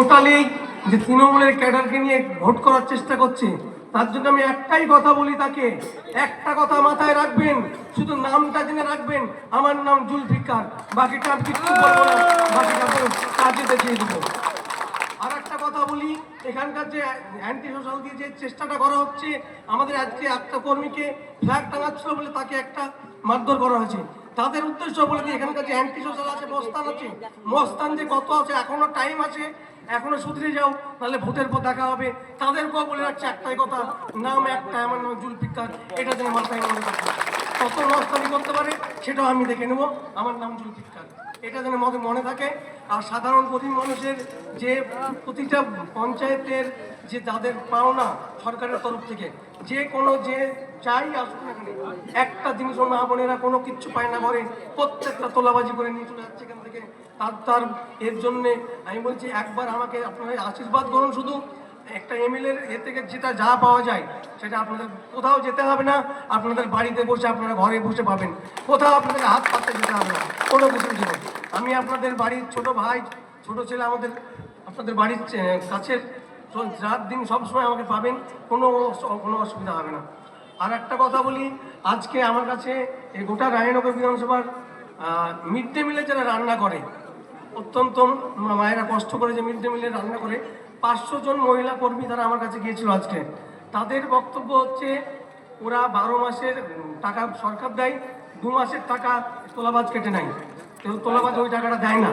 Totally যে তৃণমূলের ক্যাডারকে নিয়ে ভোট করার চেষ্টা করছে, তার জন্য আমি একটাই কথা বলি, তাকে একটা কথা মাথায় রাখবেন, শুধু নামটা জেনে রাখবেন, আমার নাম জুলফিকার, বাকিটা আমি কিছু বলবো না, বাকিটা কাজে দেখিয়ে দেবো। আর একটা কথা বলি, এখানকার যে অ্যান্টি সোশ্যাল দিয়ে যে চেষ্টাটা করা হচ্ছে, আমাদের আজকে একটা কর্মীকে ফ্ল্যাগ টাঙাচ্ছিল বলে তাকে একটা মারধর করা হয়েছে। তাদের উদ্দেশ্য বলে যে এখানকার যে অ্যান্টি সোশ্যাল আছে, মস্তান আছে, মস্তান যে কত আছে, এখনো টাইম আছে, এখনো শুধরে যাও, তাহলে ভোটের পর দেখা হবে। তাদেরকেও বলে রাখছে একটাই কথা, নাম একটাই, আমার নাম জুলফিকার, এটা যেন মাথায় মনে রাখে। কত মস্তানি করতে পারে সেটাও আমি দেখে নেব, আমার নাম জুলফিকার, এটা যেন মনে থাকে। আর সাধারণ গরিব মানুষের যে প্রতিটা পঞ্চায়েতের যে যাদের পাওনা সরকারের তরফ থেকে, যে কোনো যে চাই আসুন এখানে, একটা জিনিসও মা বোনেরা কোনো কিচ্ছু পায় না ঘরে, প্রত্যেকটা তোলাবাজি করে নিয়ে চলে যাচ্ছে এখান থেকে। তার এর জন্যে আমি বলছি, একবার আমাকে আপনারা আশীর্বাদ করুন, শুধু একটা এমএলএর এ থেকে যেটা যা পাওয়া যায় সেটা আপনাদের কোথাও যেতে হবে না, আপনাদের বাড়িতে বসে আপনারা ঘরে বসে পাবেন, কোথাও আপনাদের হাত পাততে যেতে হবে না, কোনো কিছু ছিল। আমি আপনাদের বাড়ির ছোট ভাই, ছোট ছেলে, আপনাদের বাড়ির কাছের, রাত দিন সবসময় আমাকে পাবেন, কোনো কোনো অসুবিধা হবে না। আর একটা কথা বলি, আজকে আমার কাছে এই গোটা রায়নগর বিধানসভার মিড ডে মিলে যারা রান্না করে, অত্যন্ত মায়েরা কষ্ট করে যে মিড ডে মিলে রান্না করে, 500 জন মহিলা কর্মী তারা আমার কাছে গিয়েছিল আজকে। তাদের বক্তব্য হচ্ছে, ওরা 12 মাসের টাকা সরকার দেয়, 2 মাসের টাকা তোলাবাজ কেটে নেয়, কেউ তোলাবাজ ওই টাকাটা দেয় না।